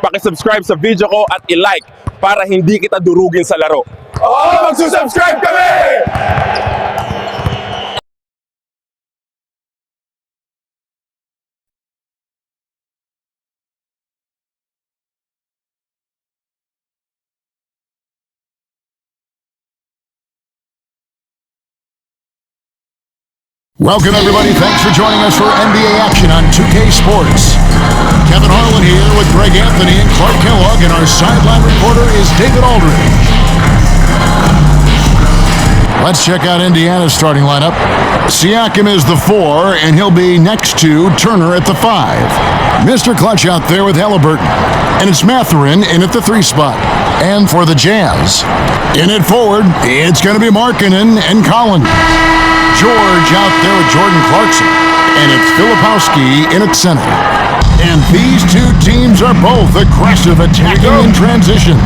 Paki-subscribe sa video ko at i-like para hindi kita durugin sa laro. Oo, magsusubscribe kami! Welcome, everybody. Thanks for joining us for NBA action on 2K Sports. Kevin Harlan here with Greg Anthony and Clark Kellogg, and our sideline reporter is David Aldridge. Let's check out Indiana's starting lineup. Siakam is the 4, and he'll be next to Turner at the 5. Mr. Clutch out there with Halliburton. And it's Mathurin in at the 3 spot. And for the Jazz, in at forward, it's going to be Markkanen and Collins. George out there with Jordan Clarkson. And it's Filipowski in at center. And these two teams are both aggressive, attacking in transition.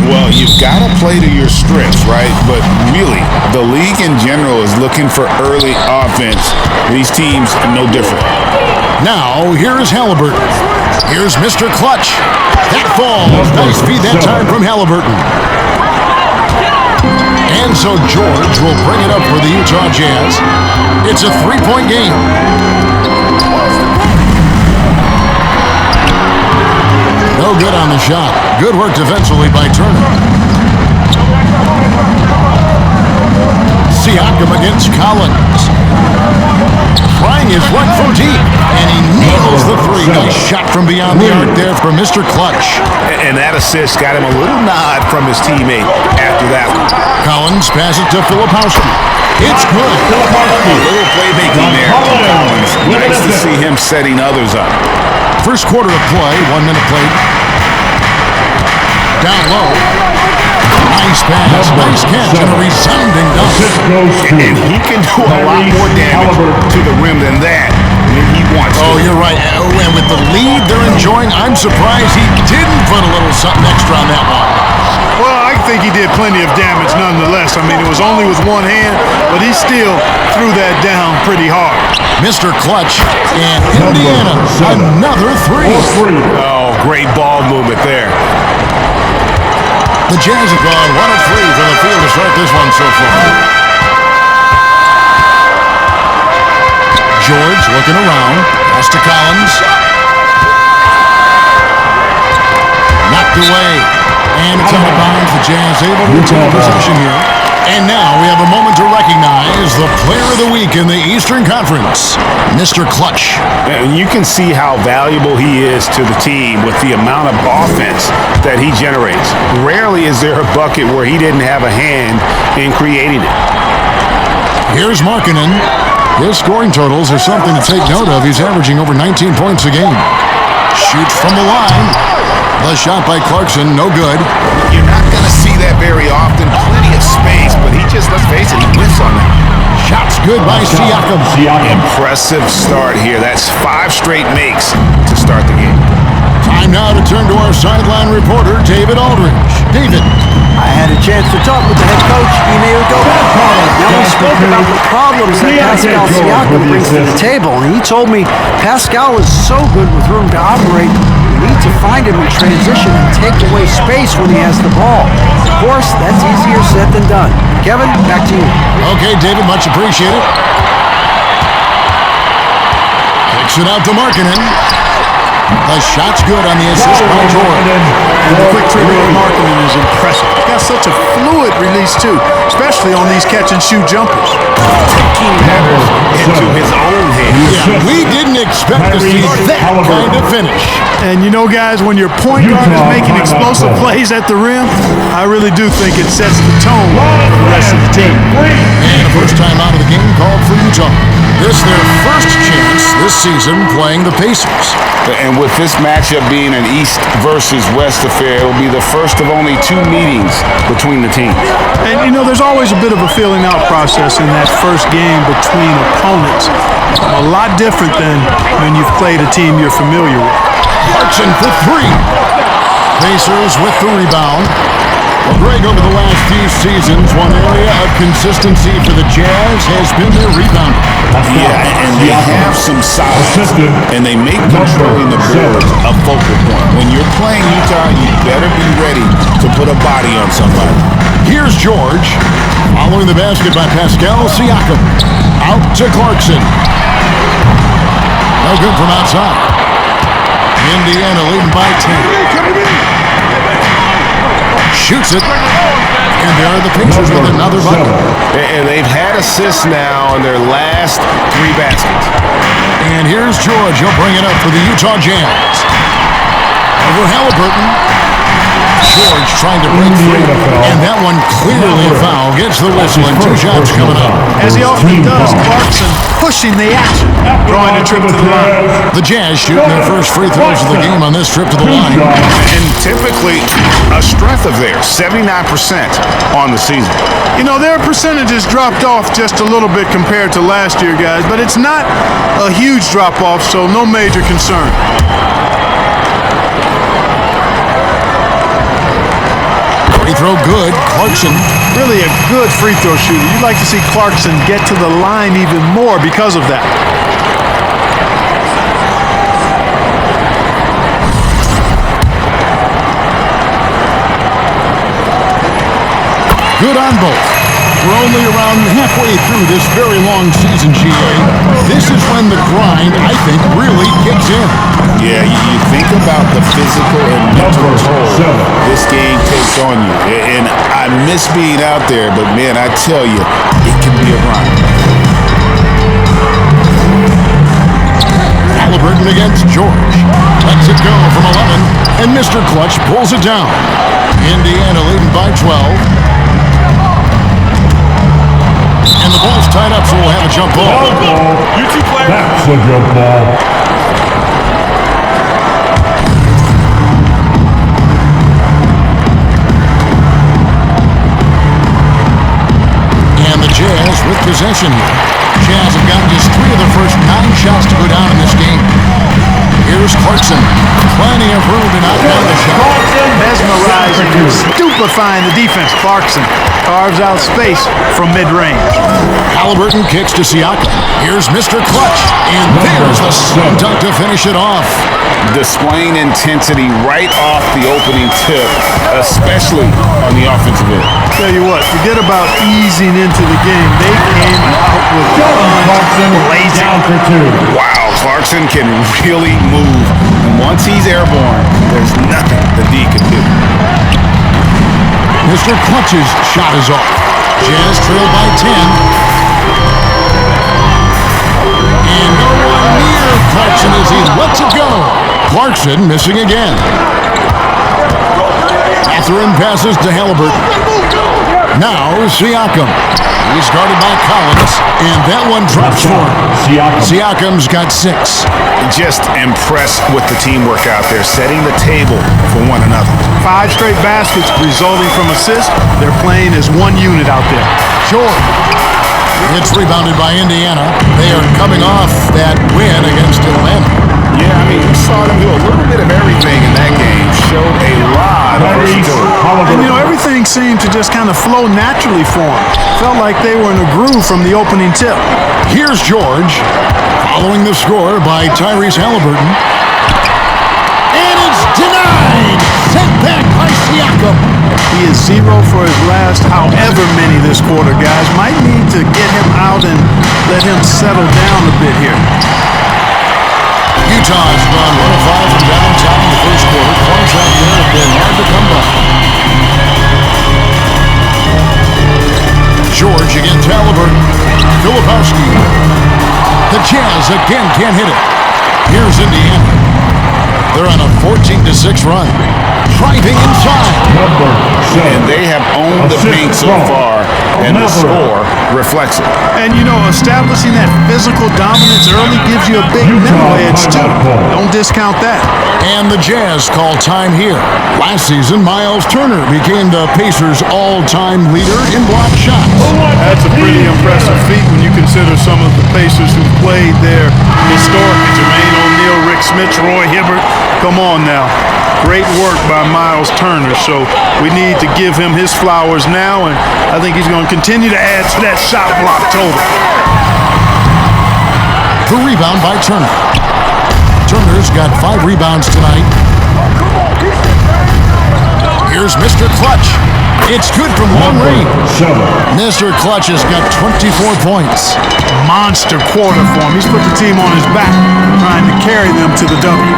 Well, you've got to play to your strengths, right? But really, the league in general is looking for early offense. These teams are no different. Now, here's Halliburton. Here's Mr. Clutch. That falls. Nice feed that time from Halliburton. And so George will bring it up for the Utah Jazz. It's a 3-point game. No good on the shot. Good work defensively by Turner. Siakam against Collins. Trying his one from deep. And he nails the 3. Nice shot from beyond the arc there for Mr. Clutch. And that assist got him a little nod from his teammate after that one. Collins passes to Filipowski. It's good. A little playmaking there from Collins. Nice to see him setting others up. First quarter of play, 1 minute played. Down low. Nice pass, nice catch, and a resounding dunk. And he can do a lot more damage to the rim than that when he wants to. Oh, you're right. And with the lead they're enjoying, I'm surprised he didn't put a little something extra on that one. Well, I think he did plenty of damage nonetheless. I mean, it was only with one hand, but he still threw that down pretty hard. Mr. Clutch, and Indiana, another 3. Oh, great ball movement there. The Jazz have gone 1 of 3 from the field to start this one so far. George looking around. Pass to Collins. Knocked away. And it's out of bounds. The Jazz able to retain possession here. And now we have a moment to recognize the player of the week in the Eastern Conference, Mr. Clutch. And you can see how valuable he is to the team with the amount of offense that he generates. Rarely is there a bucket where he didn't have a hand in creating it. Here's Markkanen. His scoring totals are something to take note of. He's averaging over 19 points a game. Shoots from the line. The shot by Clarkson, no good. You're not going to see that very often. Plenty of space, but he just, let's face it, he whiffs on that. Shots good by Siakam. Impressive start here. That's 5 straight makes to start the game. Time now to turn to our sideline reporter, David Aldridge. David. I had a chance to talk with the head coach, Ime Udoka. Now we spoke about the problems that Pascal Siakam brings to the table, and he told me Pascal is so good with room to operate, we need to find him in transition and take away space when he has the ball. Of course, that's easier said than done. Kevin, back to you. Okay, David, much appreciated. Kicks it out to Markkanen. The shot's good on the assist by George. And the quick trigger of Markkanen is impressive. He's got such a fluid release, too, especially on these catch-and-shoot jumpers. Taking matters into his own hands. Yeah, we didn't expect to see that kind of finish. And you know, guys, when your point guard is making explosive plays at the rim, I really do think it sets the tone for the rest of the team. And a first time out of the game called for Utah. This their first chance this season playing the Pacers. And with this matchup being an East versus West affair, it will be the first of only 2 meetings between the teams. And, you know, there's always a bit of a feeling out process in that first game between opponents. A lot different than when you've played a team you're familiar with. Clarkson for 3. Pacers with the rebound. Well, Greg, over the last few seasons, one area of consistency for the Jazz has been their rebounding. Yeah, and they have some size, and they make controlling the boards a focal point. When you're playing Utah, you better be ready to put a body on somebody. Here's George, following the basket by Pascal Siakam. Out to Clarkson. No good from outside. Indiana leading by 10. Shoots it. And there are the Pacers with another bucket. And they've had assists now on their last 3 baskets. And here's George. He'll bring it up for the Utah Jazz. Over Halliburton. George trying to break free. And that one clearly a foul. Gets the whistle and 2 shots coming up. As he often does, Clarkson pushing the action, drawing a trip to the line. The Jazz shooting their first free throws of the game on this trip to the line. And typically a strength of theirs, 79% on the season. You know, their percentages dropped off just a little bit compared to last year, guys, but it's not a huge drop-off, so no major concern. Free throw good. Clarkson. Really a good free throw shooter. You'd like to see Clarkson get to the line even more because of that. Good on both. We're only around halfway through this very long season, GA. This is when the grind, I think, really kicks in. Yeah, you think about the physical and mental toll this game takes on you. And I miss being out there, but man, I tell you, it can be a grind. Halliburton against George. Lets it go from 11, and Mr. Clutch pulls it down. Indiana leading by 12. And the ball's tied up, so we'll have a jump ball. You two players. That's a jump ball. And the Jazz with possession here. Jazz have gotten just 3 of their first 9 shots to go down in this game. Here's Clarkson. Plenty of room to knock down the shot. Mesmerizing, stupefying the defense. Clarkson carves out space from mid-range. Halliburton kicks to Siakam. Here's Mr. Clutch. And there's the slam dunk to finish it off. Displaying intensity right off the opening tip, especially on the offensive end. Tell you what, forget about easing into the game. They came out with Clarkson blazing. down for 2. Wow, Clarkson can really move. And once he's airborne, there's nothing the D can do. Mr. Clutch's shot is off. Jazz trail by 10. And no one near Clarkson as he lets it go. Clarkson missing again. Catherine passes to Halliburton. Now Siakam. He's guarded by Collins, and that one drops for him. Siakam's got 6. Just impressed with the teamwork out there, setting the table for one another. 5 straight baskets resulting from assists. They're playing as one unit out there. George. It's rebounded by Indiana. They are coming off that win against Atlanta. Yeah, I mean, we saw them do a little bit of everything in that game. Showed a lot of versatility. And, you know, everything seemed to just kind of flow naturally for them. Felt like they were in a groove from the opening tip. Here's George, following the score by Tyrese Halliburton. And it's denied! Sent back by Siakam. He is 0 for his last however many this quarter, guys. Might need to get him out and let him settle down a bit here. Utah has gone 1 of 5 from downtown in the first quarter. Clubs out there have been hard to come by. George against Halliburton. Filipowski. The Jazz again can't hit it. Here's Indiana. They're on a 14-6 run. Driving inside. And they have owned the paint so far, and the score reflects it. And, you know, establishing that physical dominance early gives you a big mental edge, too. Don't discount that. And the Jazz call time here. Last season, Miles Turner became the Pacers' all-time leader in block shots. That's a pretty impressive feat when you consider some of the Pacers who played there historically. Jermaine O'Neal, Rick Alex Smith, Roy Hibbert. Come on now. Great work by Miles Turner. So we need to give him his flowers now, and I think he's going to continue to add to that shot block total. The rebound by Turner. Turner's got 5 rebounds tonight. Here's Mr. Clutch. It's good from long range. Mr. Clutch has got 24 points. Monster quarter for him. He's put the team on his back, trying to carry them to the W.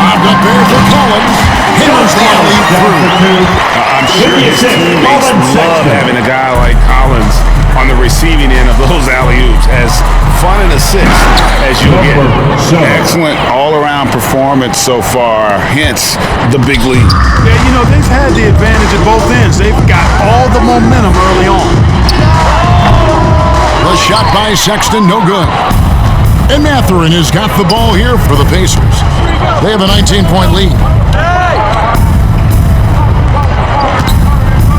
Lobbed up there for Collins. Hammers the alley through. I'm sure his teammates love having a guy like Collins on the receiving end of those alley-oops. As fun an assist as you'll get. Excellent all-around performance so far, hence the big lead. Yeah, you know, they've had the advantage at both ends. They've got all the momentum early on. The shot by Sexton, no good. And Mathurin has got the ball here for the Pacers. They have a 19-point lead.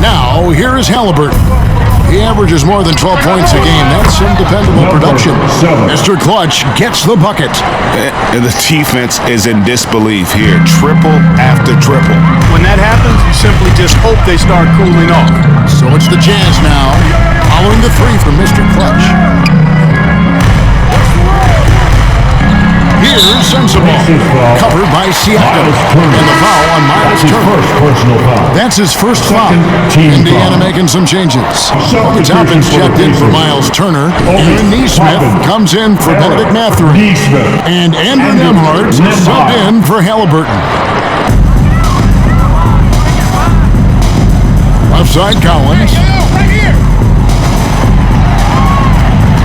Now, here is Halliburton. He averages more than 12 points a game. That's some dependable production. Mr. Clutch gets the bucket. And the defense is in disbelief here. Triple after triple. When that happens, you simply just hope they start cooling off. So it's the Jazz now, following the 3 from Mr. Clutch. Here's Sensible, covered by Siakam, and the foul on Miles Turner. That's his first foul. Indiana making some changes. Toppin's checked in for Miles Turner. Aaron Neesmith comes in for Benedict Mathurin. And Andrew Nembhard subbed in for Halliburton. Left side Collins.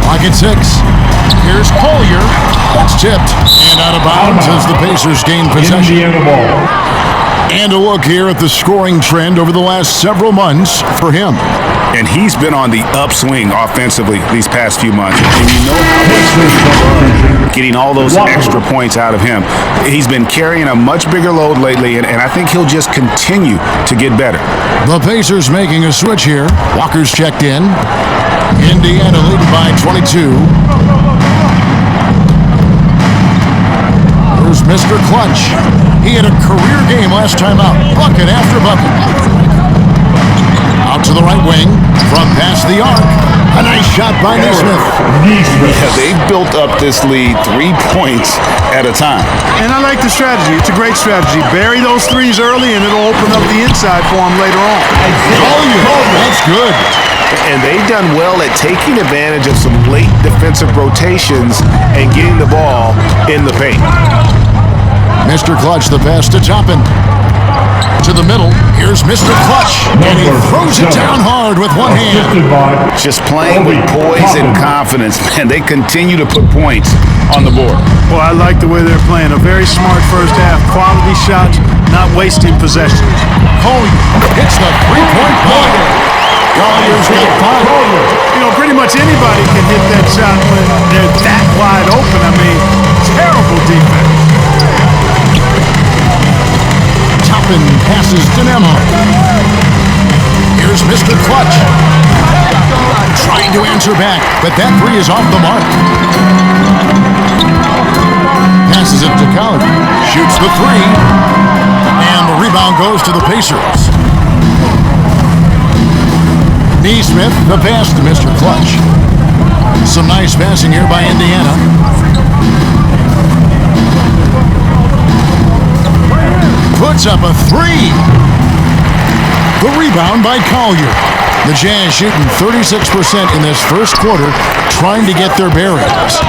Pocket 6. Here's Collier. That's tipped and out of bounds as the Pacers gain possession. And a look here at the scoring trend over the last several months for him. And he's been on the upswing offensively these past few months. And you know how he's getting all those extra points out of him. He's been carrying a much bigger load lately, and I think he'll just continue to get better. The Pacers making a switch here. Walker's checked in. Indiana leading by 22. Here's Mr. Clutch. He had a career game last time out. Bucket after bucket. Out to the right wing. From past the arc. A nice shot by Neesmith. Yeah, they've built up this lead 3 points at a time. And I like the strategy. It's a great strategy. Bury those threes early, and it'll open up the inside for them later on. That's good. And they've done well at taking advantage of some late defensive rotations and getting the ball in the paint. Mr. Clutch, the pass to Toppin. To the middle. Here's Mr. Clutch. And he throws it down hard with one hand. Just playing with poise and confidence, man. They continue to put points on the board. Well, I like the way they're playing. A very smart first half. Quality shots, not wasting possessions. Collier hits the three-point bucket. Collier's got 5. You know, pretty much anybody can hit that shot when they're that wide open. I mean, terrible defense. Toppin passes to Nembhard. Here's Mr. Clutch. Trying to answer back, but that 3 is off the mark. Passes it to Collier. Shoots the 3. And the rebound goes to the Pacers. Neesmith, the pass to Mr. Clutch. Some nice passing here by Indiana. Puts up a 3. The rebound by Collier. The Jazz shooting 36% in this first quarter, trying to get their bearings.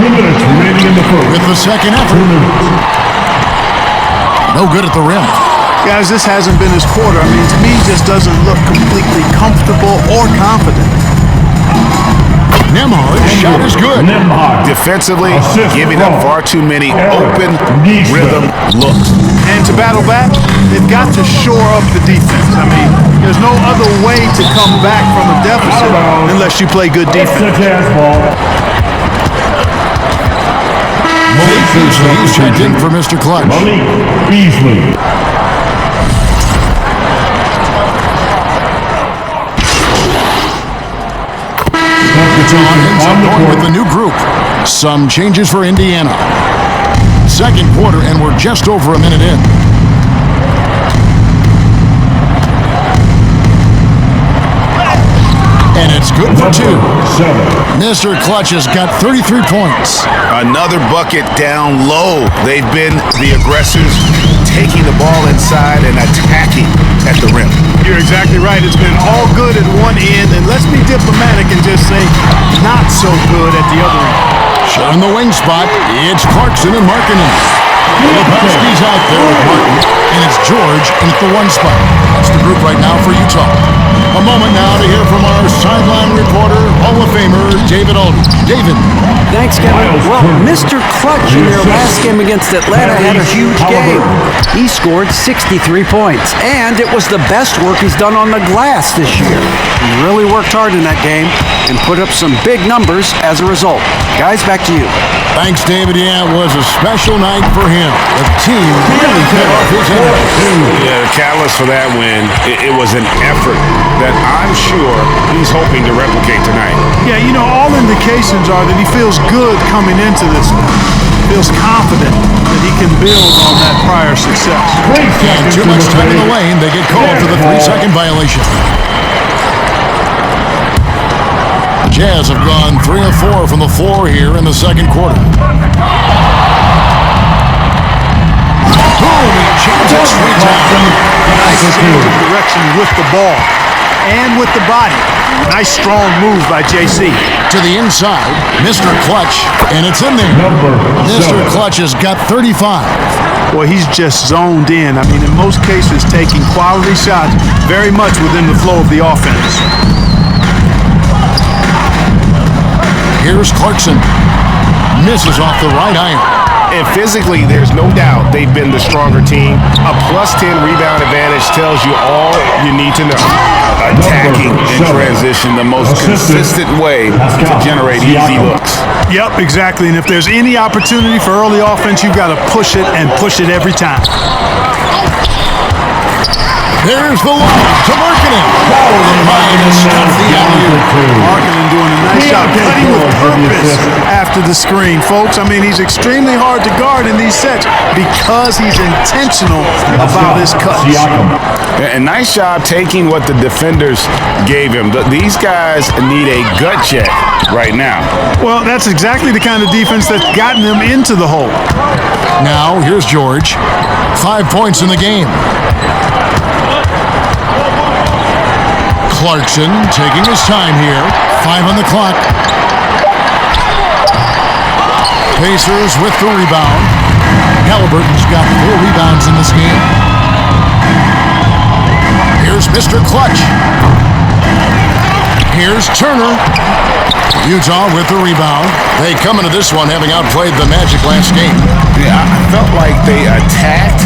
2 minutes remaining in the first. With the second effort. No good at the rim. Guys, this hasn't been his quarter. I mean, to me, he just doesn't look completely comfortable or confident. Nembhard's shot is good. Defensively, giving up far too many open rhythm looks. And to battle back, they've got to shore up the defense. I mean, there's no other way to come back from a deficit unless you play good defense. Malik Beasley, he's checked in for Mr. Clutch. Malik Beasley. Utah ends up going with the new group. Some changes for Indiana. Second quarter, and we're just over a minute in. And it's good for two. Mr. Clutch has got 33 points. Another bucket down low. They've been the aggressors, taking the ball inside and attacking at the rim. You're exactly right. It's been all good at one end, and let's be diplomatic and just say not so good at the other end. Sharing the wing spot, it's Clarkson and Markkinen. Lepowski's out there with Martin, and it's George in at the one spot. That's the group right now for Utah. A moment now to hear from our sideline reporter, Hall of Famer, David Alden. David. Thanks, Kevin. Well, Mr. Clutch in their last game against Atlanta had a huge game. He scored 63 points, and it was the best work he's done on the glass this year. He really worked hard in that game and put up some big numbers as a result. Guys, back to you. Thanks, David. Yeah, it was a special night for him. The team really fed off his energy. Yeah, the catalyst for that win, it was an effort that I'm sure he's hoping to replicate tonight. Yeah, you know, all indications are that he feels good coming into this one. Feels confident that he can build on that prior success. And too much time in the lane, they get called for the 3-second violation. Jazz have gone 3 of 4 from the floor here in the second quarter. Boom! He jams it straight down. Nice change of direction with the ball and with the body. Nice strong move by JC. To the inside, Mr. Clutch, and it's in there. Mr. Clutch has got 35. Boy, he's just zoned in. I mean, in most cases, taking quality shots very much within the flow of the offense. Here's Clarkson. Misses off the right iron. And physically, there's no doubt they've been the stronger team. A +10 rebound advantage tells you all you need to know. Attacking in transition, the most consistent way to generate easy looks. Yep, exactly. And if there's any opportunity for early offense, you've got to push it and push it every time. There's the lob to Markkinen. Markkinen doing a nice job cutting with purpose after the screen, folks. I mean, he's extremely hard to guard in these sets because he's intentional about his cuts. And nice job taking what the defenders gave him. These guys need a gut check right now. Well, that's exactly the kind of defense that's gotten them into the hole. Now, here's George. 5 points in the game. Clarkson taking his time here. 5 on the clock. Pacers with the rebound. Halliburton's got 4 rebounds in this game. Here's Mr. Clutch. Here's Turner. Utah with the rebound. They come into this one having outplayed the Magic last game. Yeah, I felt like they attacked,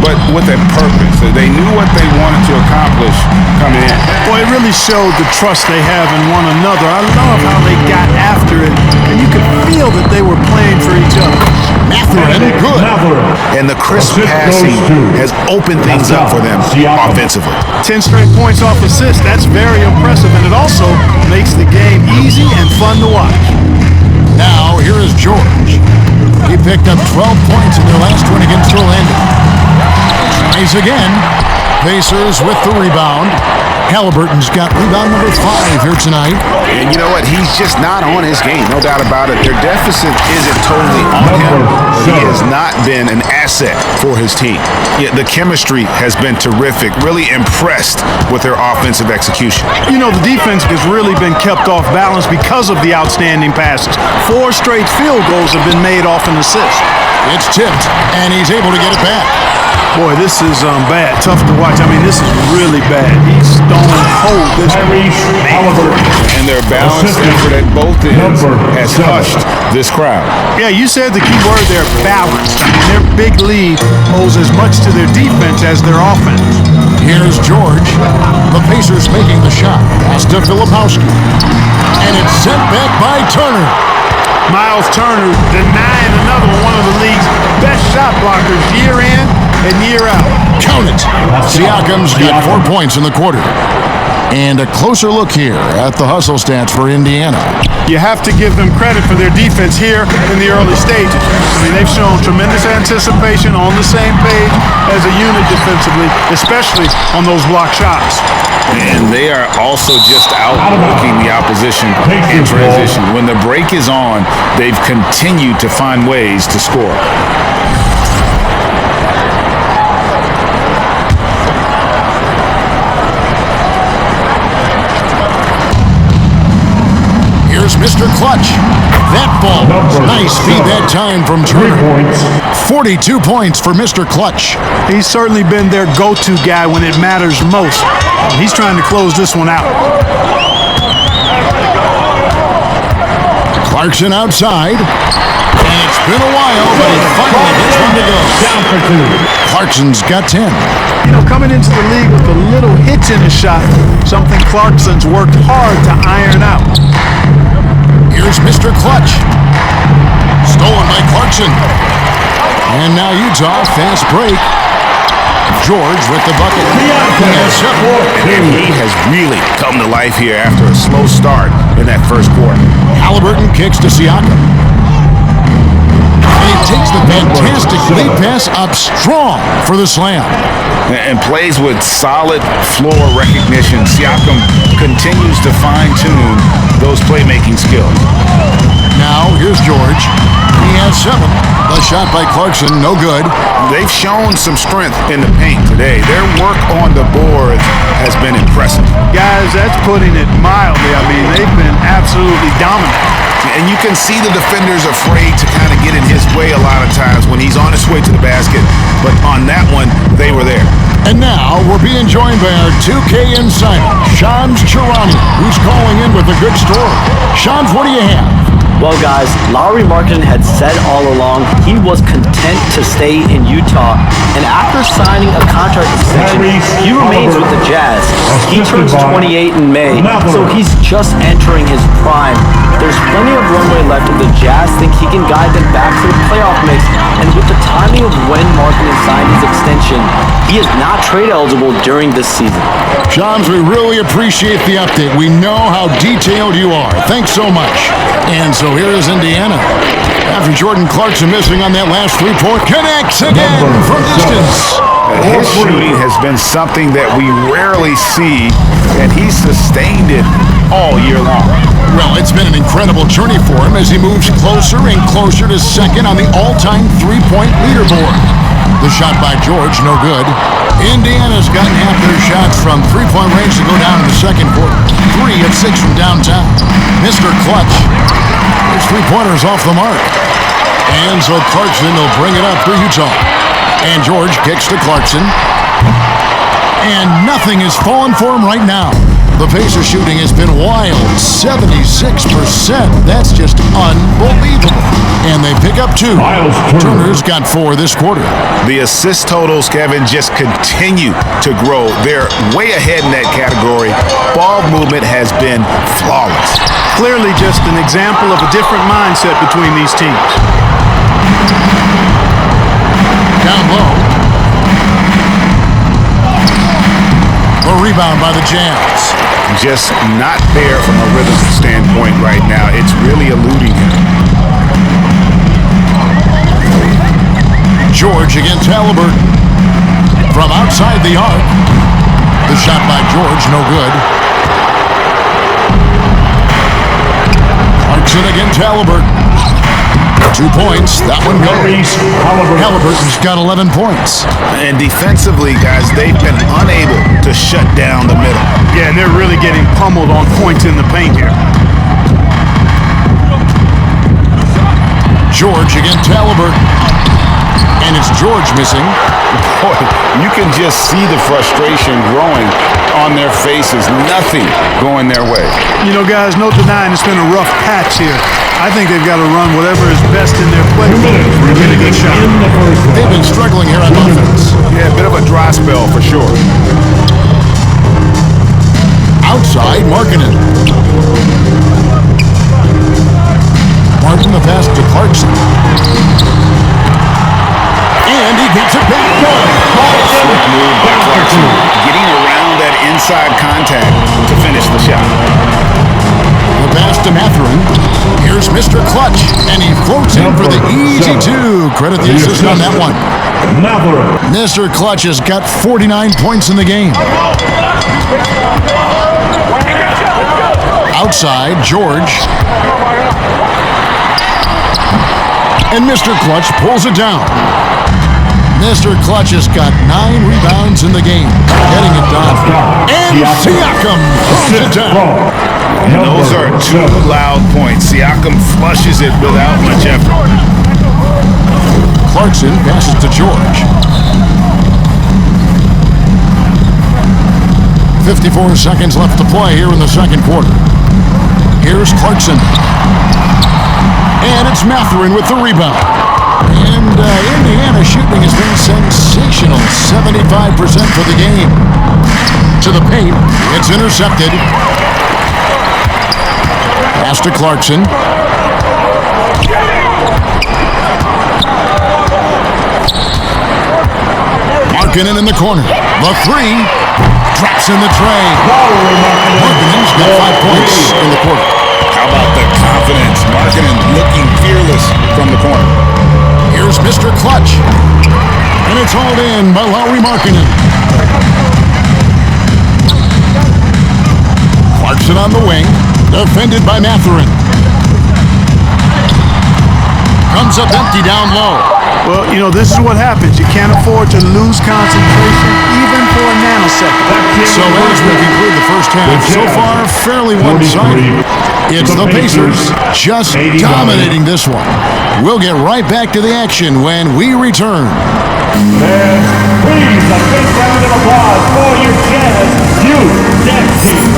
but with a purpose. They knew what they wanted to accomplish coming in. Boy, it really showed the trust they have in one another. I love how they got after it, and you could feel that they were playing for each other. Mathurin, good. And the crisp passing has opened things up for them offensively. 10 straight points off assists. That's very impressive, and it also makes the game easy and fun to watch. Now, here is George. He picked up 12 points in their last win against Orlando. Tries again. Pacers with the rebound. Halliburton's got rebound number 5 here tonight. And you know what? He's just not on his game, no doubt about it. Their deficit isn't totally on him, but he has not been an asset for his team. Yet the chemistry has been terrific. Really impressed with their offensive execution. You know, the defense has really been kept off balance because of the outstanding passes. 4 straight field goals have been made off an assist. It's tipped, and he's able to get it back. Boy, this is bad. Tough to watch. I mean, this is really bad. He's stone cold. This and their balanced effort at both ends has hushed this crowd. Yeah, you said the key word there, balanced. I mean, their big lead owes as much to their defense as their offense. Here's George. The Pacers making the shot. Pass to Filipowski. And it's sent back by Turner. Miles Turner denying another one of the league's best shot blockers year in and year out. Count it. Siakam's got 4 points in the quarter. And a closer look here at the hustle stats for Indiana. You have to give them credit for their defense here in the early stages. I mean, they've shown tremendous anticipation, on the same page as a unit defensively, especially on those block shots. And they are also just outworking the opposition in transition. When the break is on, they've continued to find ways to score. Mr. Clutch. That ball. Nice feed that time from Turner. 42 points for Mr. Clutch. He's certainly been their go-to guy when it matters most. He's trying to close this one out. Clarkson outside. And it's been a while, but he finally gets one to go. Down for 2. Clarkson's got 10. You know, coming into the league with a little hitch in his shot, something Clarkson's worked hard to iron out. Here's Mr. Clutch. Stolen by Clarkson. And now Utah, fast break. George with the bucket. And he has really come to life here after a slow start in that first quarter. Halliburton kicks to Siakam. And he takes the fantastic lead pass up strong for the slam. And plays with solid floor recognition. Siakam continues to fine-tune those playmaking skills. Now, here's George. He has 7. The shot by Clarkson, no good. They've shown some strength in the paint today. Their work on the boards has been impressive. Guys, that's putting it mildly. I mean, they've been absolutely dominant. And you can see the defenders afraid to kind of get in his way a lot of times when he's on his way to the basket. But on that one, they were there. And now we're being joined by our 2K insider, Shams Charania, who's calling in with a good story. Shams, what do you have? Well, guys, Lauri Markkanen had said all along he was content to stay in Utah, and after signing a contract extension, he remains with the Jazz. He turns 28 in May, so he's just entering his prime. There's plenty of runway left, and the Jazz think he can guide them back to the playoff mix, and with the timing of when Markkanen signed his extension, he is not trade eligible during this season. Shams, we really appreciate the update. We know how detailed you are. Thanks so much. And so here is Indiana. After Jordan Clarkson missing on that last three-point, connects again from distance. His shooting has been something that we rarely see, and he's sustained it all year long. Well, it's been an incredible journey for him as he moves closer and closer to second on the all-time three-point leaderboard. The shot by George, no good. Indiana's gotten half their shots from three-point range to go down in the second quarter. 3 of 6 from downtown. Mr. Clutch. His three-pointer's off the mark. And so Clarkson will bring it up for Utah. And George kicks to Clarkson. And nothing is falling for him right now. The Pacers shooting has been wild, 76%. That's just unbelievable. And they pick up 2. Turner's got 4 this quarter. The assist totals, Kevin, just continue to grow. They're way ahead in that category. Ball movement has been flawless. Clearly just an example of a different mindset between these teams. Down low. A rebound by the Jazz. Just not there from a rhythm standpoint right now. It's really eluding him. George against Halliburton. From outside the arc. The shot by George, no good. Clarkson against Halliburton. 2 points. That one goes. Halliburton's got 11 points. And defensively, guys, they've been unable to shut down the middle. Yeah, and they're really getting pummeled on points in the paint here. George against Halliburton. And it's George missing. Boy, you can just see the frustration growing on their faces. Nothing going their way. You know, guys, no denying it's been a rough patch here. I think they've got to run whatever is best in their play to get a good shot. They've been struggling here on offense. Yeah, a bit of a dry spell for sure. Outside, Markkanen. Martin the pass to Clarkson. And he gets it back. Slick move by Clarkson. Getting around that inside contact to finish the shot. The pass to Matherin. Here's Mr. Clutch, and he floats in for the easy two. Credit the assist on that one. Matherin. Mr. Clutch has got 49 points in the game. Outside, George. And Mr. Clutch pulls it down. Mr. Clutch has got 9 rebounds in the game, getting it done. And Siakam throws it down. And those are 2 loud points. Siakam flushes it without much effort. Clarkson passes to George. 54 seconds left to play here in the second quarter. Here's Clarkson. And it's Matherin with the rebound. And Indiana shooting has been sensational. 75% for the game. To the paint. It's intercepted. Pass to Clarkson. Markkanen in the corner. The three. Drops in the tray. Markkanen's got 5 points in the quarter. How about the confidence? Markkanen looking fearless from the corner. Here's Mr. Clutch. And it's hauled in by Lauri Markkanen. Clarkson on the wing. Defended by Matherin. Comes up empty down low. Well, you know, this is what happens. You can't afford to lose concentration even for a nanosecond. So as we conclude the first half, so far fairly one-sided. It's the Pacers just dominating this one. We'll get right back to the action when we return. And please, a big round of applause for your Jazz Youth Dance Team.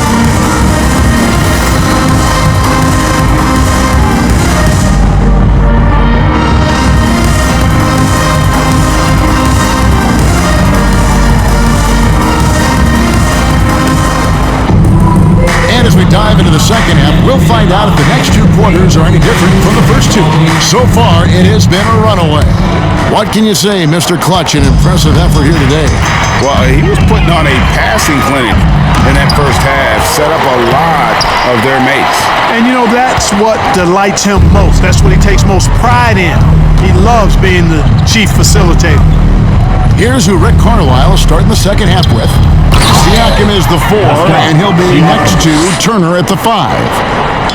As we dive into the second half, we'll find out if the next 2 quarters are any different from the first 2. So far, it has been a runaway. What can you say, Mr. Clutch? An impressive effort here today. Well, he was putting on a passing clinic in that first half, set up a lot of their mates. And you know, that's what delights him most. That's what he takes most pride in. He loves being the chief facilitator. Here's who Rick Carlisle is starting the second half with. Siakam is the 4, and he'll be next to Turner at the 5.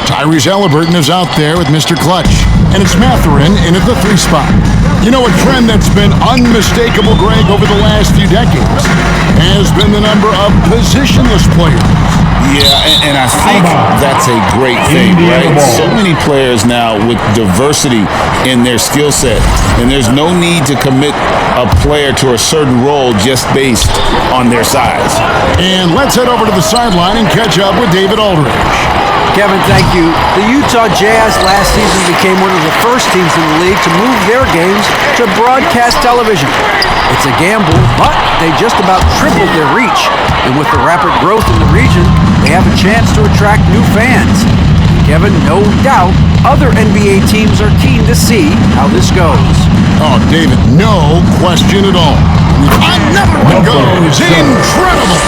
Tyrese Halliburton is out there with Mr. Clutch. And it's Matherin in at the 3 spot. You know, a trend that's been unmistakable, Greg, over the last few decades has been the number of positionless players. Yeah, and I think that's a great thing, right? So many players now with diversity in their skill set, and there's no need to commit a player to a certain role just based on their size. And let's head over to the sideline and catch up with David Aldridge. Kevin, thank you. The Utah Jazz last season became one of the first teams in the league to move their games to broadcast television. It's a gamble, but they just about tripled their reach. And with the rapid growth in the region, they have a chance to attract new fans. Kevin, no doubt, other NBA teams are keen to see how this goes. Oh, David, no question at all. Another one goes. Incredible.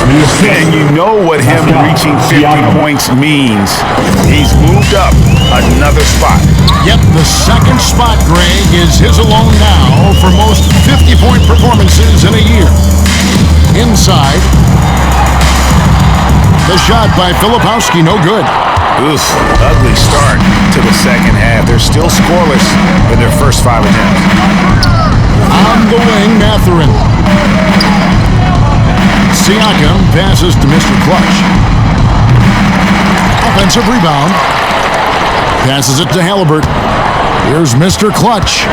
And you know what him reaching 50 points means. He's moved up another spot. Yep, the second spot, Greg, is his alone now for most 50-point performances in a year. Inside. The shot by Filipowski, no good. Oof, ugly start to the second half. They're still scoreless in their first 5 attempts. On the wing, Matherin. Siakam passes to Mr. Clutch. Offensive rebound. Passes it to Halliburton. Here's Mr. Clutch.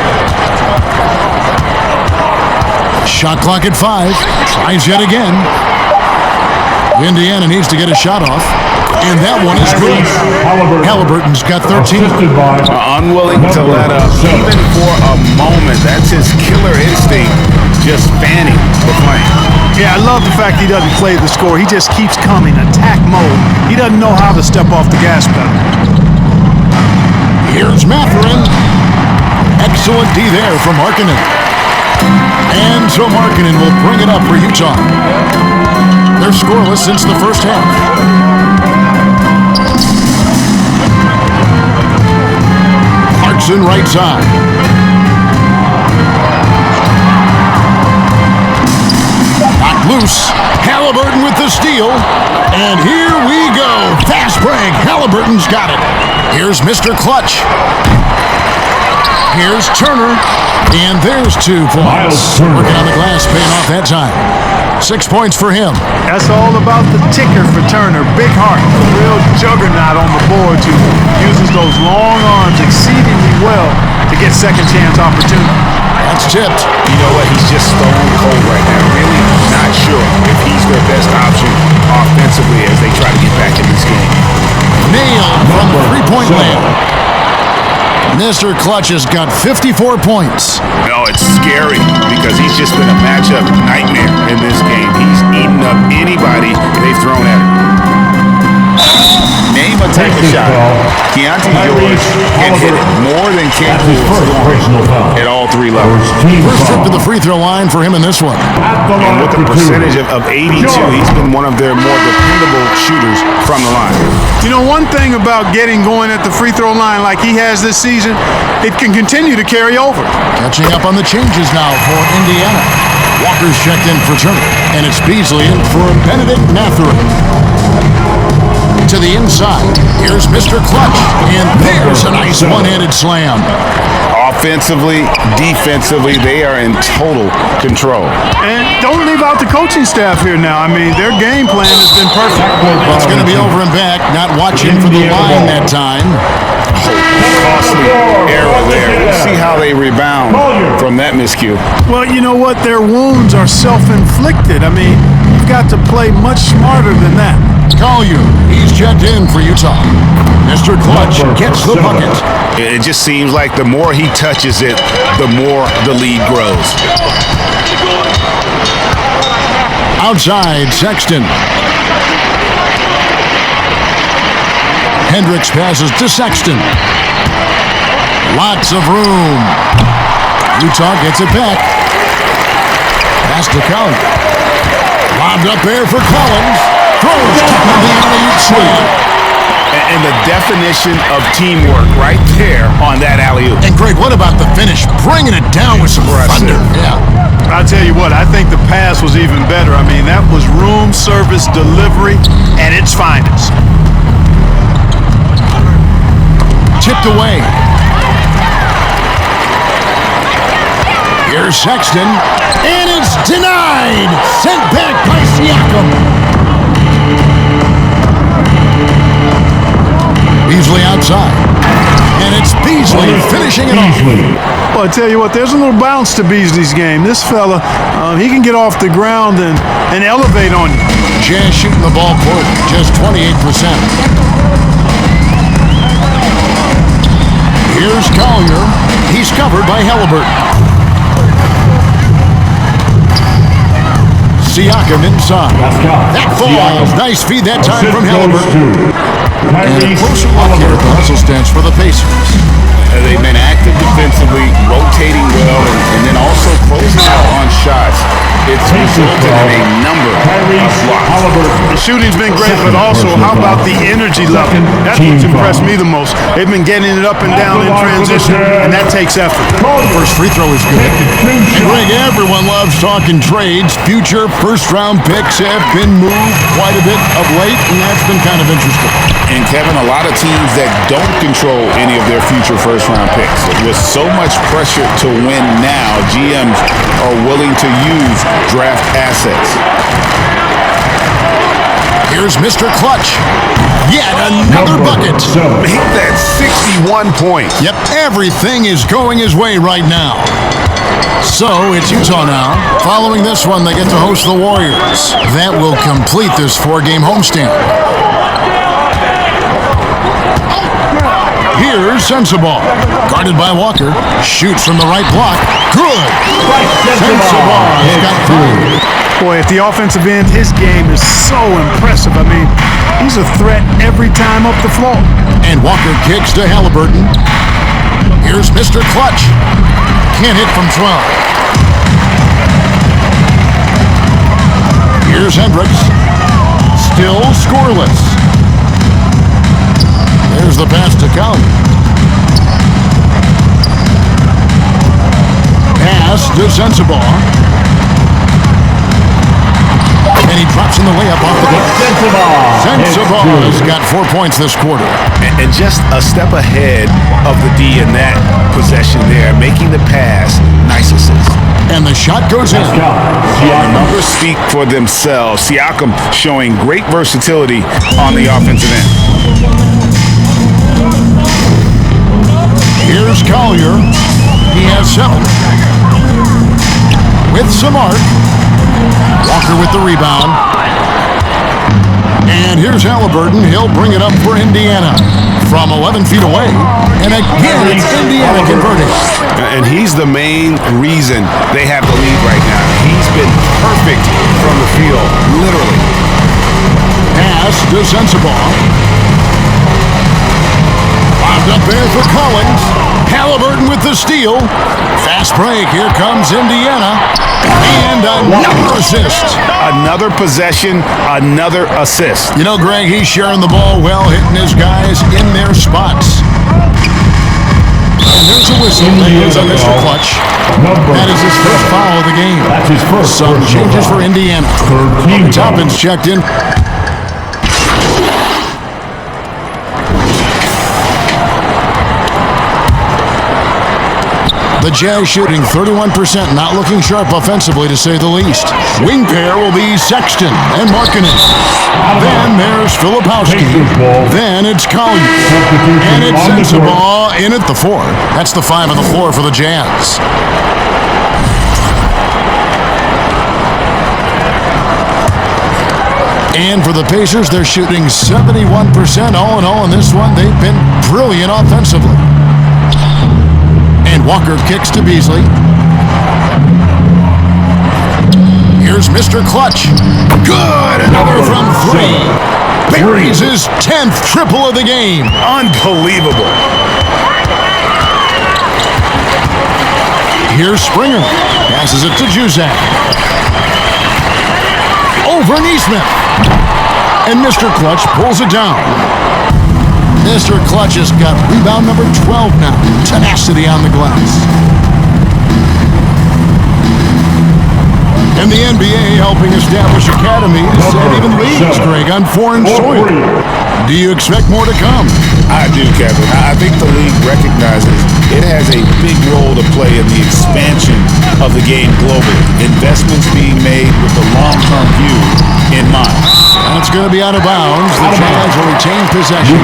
Shot clock at 5. Tries yet again. Indiana needs to get a shot off. And that one is good. Halliburton's got 13. Unwilling to let up, even for a moment. That's his killer instinct, just fanning the flame. Yeah, I love the fact he doesn't play the score. He just keeps coming, attack mode. He doesn't know how to step off the gas pedal. Here's Matherin. Excellent D there from Markkanen. And so Markkanen will bring it up for Utah. they're scoreless since the first half. Clarkson right side. Knocked loose. Halliburton with the steal. And here we go. Fast break. Halliburton's got it. Here's Mr. Clutch. Here's Turner. And there's 2 points. Working on the glass, paying off that time. 6 points for him. That's all about the ticker for Turner. Big heart, a real juggernaut on the board who uses those long arms exceedingly well to get second chance opportunity. That's tipped. You know what? He's just stone cold right now. Really not sure if he's their best option offensively as they try to get back in this game. Nailed from the three-point land. Mr. Clutch has got 54 points. No, it's scary because he's just been a matchup nightmare in this game. He's eaten up anybody they've thrown at him. Name a type of shot. Keontae George can hit it more than Kent at all 3 levels. First trip to the free throw line for him in this one. And with a percentage of 82, he's been one of their more dependable shooters from the line. You know, one thing about getting going at the free throw line like he has this season, it can continue to carry over. Catching up on the changes now for Indiana. Walker's checked in for Turner, and it's Beasley in for Benedict Mathurin. To the inside, here's Mr. Clutch, and there's a nice one-handed slam. Offensively, defensively, they are in total control. And don't leave out the coaching staff here now. I mean, their game plan has been perfect. It's going to be over and back, not watching for the line that time. Costly error there. We'll see how they rebound from that miscue. Well, you know what? Their wounds are self-inflicted. I mean, you've got to play much smarter than that. Collier, he's checked in for Utah. Mr. Clutch gets the bucket. It just seems like the more he touches it, the more the lead grows. Outside, Sexton. Hendricks passes to Sexton. Lots of room. Utah gets it back. Pass to Collier. Lobbed up there for Collins. Throws top of the alley-oop sweep. And the definition of teamwork right there on that alley-oop. And Greg, what about the finish? Bringing it down with some thunder. Yeah. I'll tell you what, I think the pass was even better. I mean, that was room service delivery at its finest. Tipped away. Here's Sexton, and it's denied. Sent back by Siakam. Beasley outside, and it's Beasley finishing it off. Well, I tell you what, there's a little bounce to Beasley's game. This fella, he can get off the ground and elevate on you. Jazz shooting the ball court just 28%. Here's Collier. He's covered by Halliburton. Siakam inside. That falls. Nice feed that time from Halliburton. And a closer look here at the hustle stance for the Pacers. They've been active defensively, rotating well, and then also closing out on shots. It's resulted in a number of blocks. The shooting's been great, but also how about the energy level? That's what's impressed me the most. They've been getting it up and down in transition, and that takes effort. First free throw is good. And Greg, everyone loves talking trades. Future first-round picks have been moved quite a bit of late, and that's been kind of interesting. And Kevin, a lot of teams that don't control any of their future first-round picks. With so much pressure to win now, GMs are willing to use draft assets. Here's Mr. Clutch. Yet another bucket. Make that 61 points. Yep, everything is going his way right now. So it's Utah now. Following this one, they get to host the Warriors. That will complete this 4-game homestand. Here's Sensabaugh. Guarded by Walker. Shoots from the right block. Good. Sensabaugh's got 5. Boy, at the offensive end, his game is so impressive. I mean, he's a threat every time up the floor. And Walker kicks to Halliburton. Here's Mr. Clutch. Can't hit from 12. Here's Hendricks. still scoreless. There's the pass to Collier. Pass to Sensabaugh. And he drops in the layup off the glass. Sensabaugh has got 4 points this quarter. And just a step ahead of the D in that possession there, making the pass. Nice assist. And the shot goes in. The numbers speak for themselves. Siakam showing great versatility on the offensive end. Here's Collier. He has 7. With some arc. Walker with the rebound. And here's Halliburton. He'll bring it up for Indiana from 11 feet away. And again, it's Indiana converting. And he's the main reason they have the lead right now. He's been perfect from the field, literally. Pass to Sensabaugh. Lobbed up there for Collins. Halliburton with the steal. Fast break. Here comes Indiana. And another assist. Another possession, another assist. You know, Greg, he's sharing the ball well, hitting his guys in their spots. And there's a whistle that goes on Mr. Clutch. That is his first foul of the game. That's his first. Some changes for Indiana. Toppin's checked in. The Jazz shooting 31%, not looking sharp offensively to say the least. Wing pair will be Sexton and Markkanen. Then there's Filipowski. Then it's Collier. And it's Sensabaugh in at the 4. That's the 5 on the floor for the Jazz. And for the Pacers, they're shooting 71% all in all in this one. They've been brilliant offensively. And Walker kicks to Beasley. Here's Mr. Clutch. Good! Another from 3. Buries his 10th triple of the game. Unbelievable. Here's Springer. Passes it to Juzang. Over Neesmith. And Mr. Clutch pulls it down. Mr. Clutch has got rebound number 12 now. Tenacity on the glass. And the NBA helping establish academies and even leagues, Greg, on foreign soil. Do you expect more to come? I do, Kevin. I think the league recognizes it has a big role to play in the expansion of the game globally. Investments being made with the long-term view in mind. And it's going to be out of bounds. The Jazz will retain possession.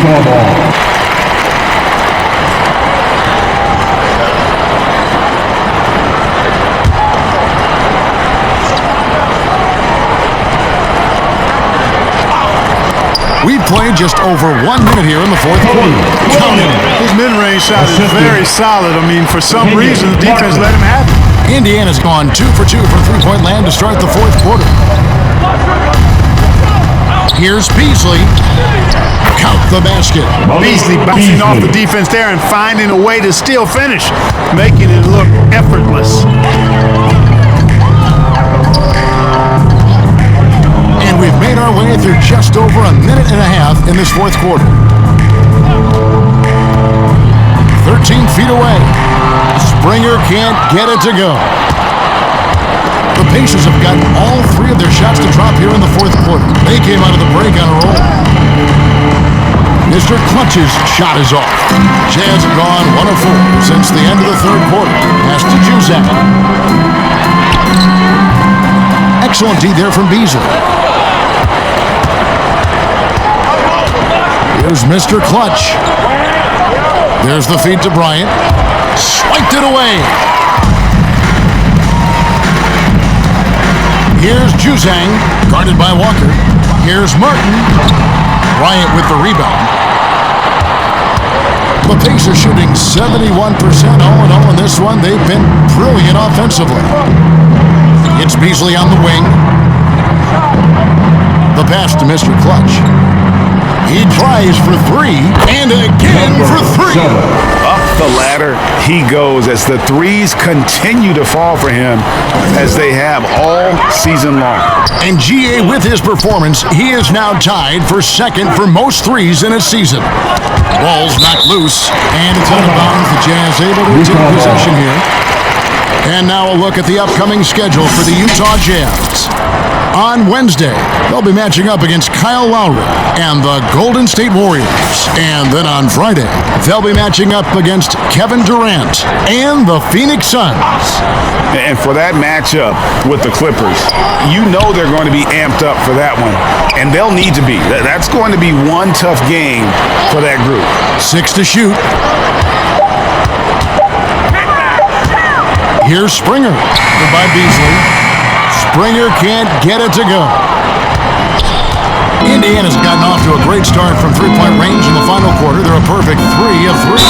We've played just over 1 minute here in the fourth quarter. His mid-range shot is very solid. I mean, for some reason, the defense let him have it. Indiana's gone 2 for 2 from three-point land to start the fourth quarter. Here's Beasley. Count the basket. Beasley bouncing off the defense there and finding a way to still finish, making it look effortless. And we've made our way through just over a minute and a half in this fourth quarter. 13 feet away. Springer can't get it to go. The Pacers have gotten all 3 of their shots to drop here in the fourth quarter. They came out of the break on a roll. Mr. Clutch's shot is off. Jazz have gone 1 of 4 since the end of the third quarter. Pass to Juzang. Excellent D there from Beasley. Here's Mr. Clutch. There's the feed to Bryant. Swiped it away. Here's Juzang, guarded by Walker. Here's Martin. Bryant with the rebound. The Pacers shooting 71% all in all in this one. They've been brilliant offensively. It's Beasley on the wing. The pass to Mr. Clutch. He tries for 3, and again for 3. Up the ladder he goes as the threes continue to fall for him as they have all season long. And GA, with his performance, he is now tied for second for most threes in a season. Ball's knocked loose, and it's out of bounds. The Jazz able to take possession here. And now a look at the upcoming schedule for the Utah Jazz. On Wednesday, they'll be matching up against Kyle Lowry and the Golden State Warriors. And then on Friday, they'll be matching up against Kevin Durant and the Phoenix Suns. And for that matchup with the Clippers, you know they're going to be amped up for that one. And they'll need to be. That's going to be one tough game for that group. 6 to shoot. Here's Springer. By Beasley. Springer can't get it to go. Indiana's gotten off to a great start from three-point range in the final quarter. They're a perfect 3 of 3.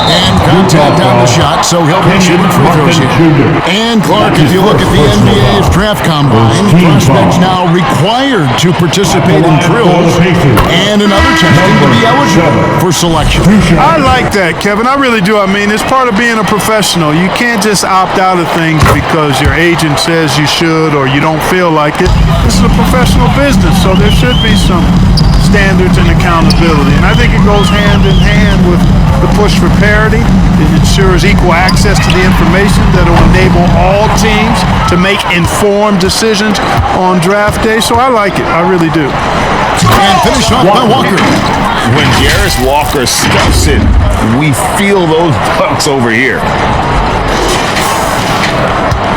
And contact on the shot, so he'll be shooting free throws here. And Clark, if you look at the NBA's draft combine, prospects now required to participate in drills and another testing to be eligible for selection. I like that, Kevin. I really do. I mean, it's part of being a professional. You can't just opt out of things because your agent says you should or you don't feel like it. This is a professional business, so there should be some standards and accountability. And I think it goes hand in hand with the push for parity. It ensures equal access to the information that will enable all teams to make informed decisions on draft day. So I like it. I really do. And finished off by Walker. When Jarris Walker stuffs it, we feel those bucks over here.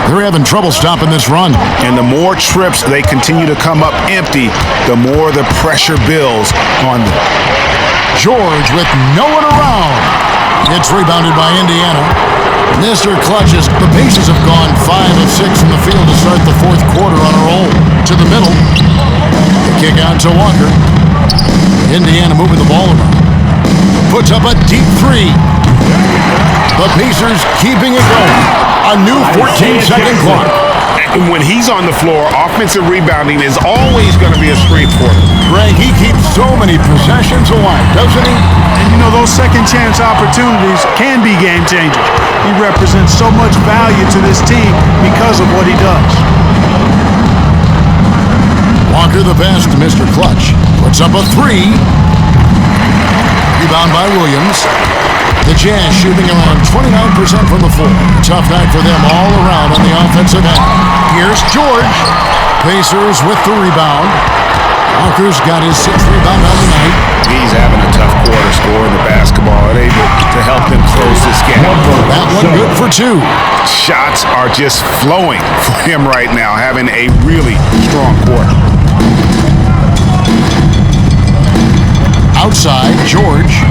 They're having trouble stopping this run. And the more trips they continue to come up empty, the more the pressure builds on them. George with no one around. It's rebounded by Indiana. Mr. Clutches, the Pacers have gone 5 of 6 from the field to start the fourth quarter on a roll. To the middle. The kick out to Walker. Indiana moving the ball around. Puts up a deep 3. The Pacers keeping it going. A new 14-second clock. And when he's on the floor, offensive rebounding is always going to be a strength for him. Greg, he keeps so many possessions alive, doesn't he? And you know, those second chance opportunities can be game changers. He represents so much value to this team because of what he does. Walker the best, Mr. Clutch. Puts up a 3. Rebound by Williams. The Jazz shooting around 29% from the floor. Tough night for them all around on the offensive end. Here's George. Pacers with the rebound. Walker's got his 6th rebound on the night. He's having a tough quarter scoring the basketball and able to help them close this gap. That one good for 2. Shots are just flowing for him right now, having a really strong quarter. Outside, George.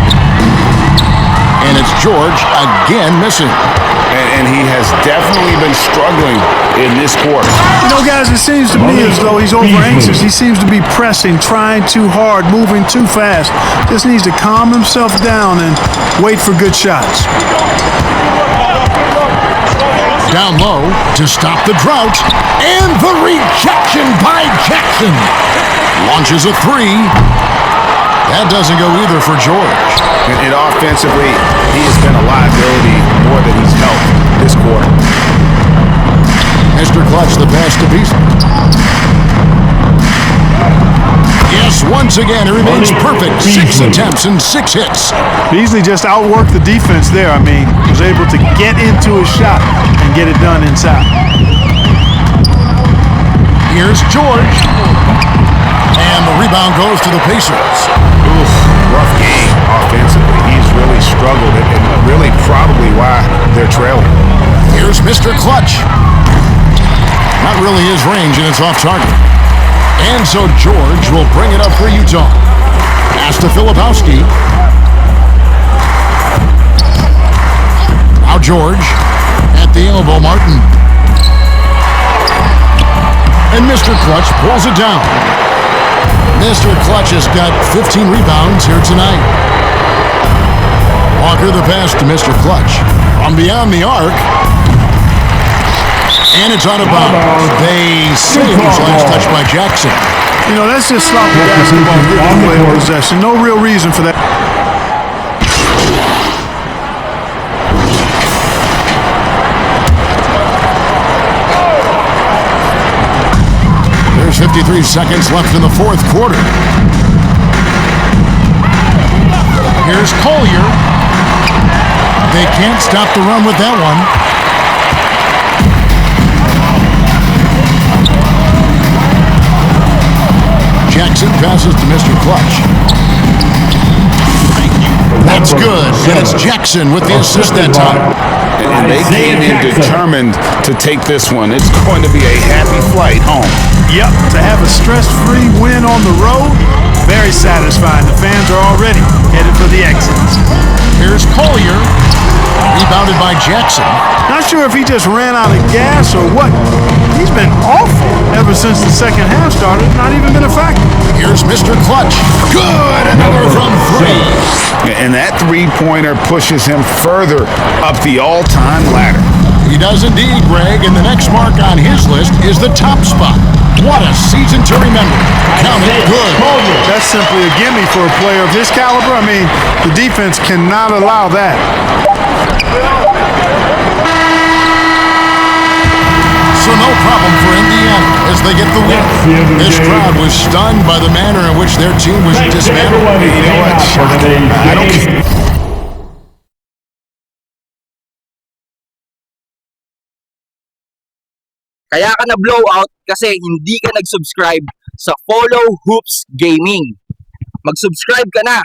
And it's George again missing. And he has definitely been struggling in this quarter. You know, guys, it seems to me as though he's over anxious. He seems to be pressing, trying too hard, moving too fast. Just needs to calm himself down and wait for good shots. Down low to stop the drought. And the rejection by Jackson. Launches a 3. That doesn't go either for George. And offensively, he has been a liability more than he's helped this quarter. Mr. Clutch, the pass to Beasley. Yes, once again, it remains perfect. 6 attempts and 6 hits. Beasley just outworked the defense there. I mean, was able to get into his shot and get it done inside. Here's George. And the rebound goes to the Pacers. Oof, rough game offensively. He's really struggled and really probably why they're trailing. Here's Mr. Clutch. Not really his range, and it's off target. And so George will bring it up for Utah. Pass to Filipowski. Now George at the elbow, Martin. And Mr. Clutch pulls it down. Mr. Clutch has got 15 rebounds here tonight. Walker the pass to Mr. Clutch. From beyond the arc. And it's out of bounds. They say it was last touched by Jackson. You know, that's just sloppy basketball giving away possession. No real reason for that. 30 seconds left in the fourth quarter. Here's Collier. They can't stop the run with that one. Jackson passes to Mr. Clutch. That's good, and it's Jackson with the assist that time. And they came in determined to take this one. It's going to be a happy flight home. Yep, to have a stress-free win on the road, very satisfying. The fans are already headed for the exits. Here's Collier, rebounded by Jackson. Not sure if he just ran out of gas or what. He's been awful ever since the second half started. Not even been a factor. Here's Mr. Clutch. Good, another from three. And that three-pointer pushes him further up the all-time ladder. He does indeed, Greg, and the next mark on his list is the top spot. What a season to remember. Count it good. That's simply a gimme for a player of his caliber. I mean, the defense cannot allow that. So no problem for Indiana as they get the win. This crowd was stunned by the manner in which their team was dismantled. You know what? I don't care. Kaya ka na-blowout kasi hindi ka nag-subscribe sa Follow Hoops Gaming. Mag-subscribe ka na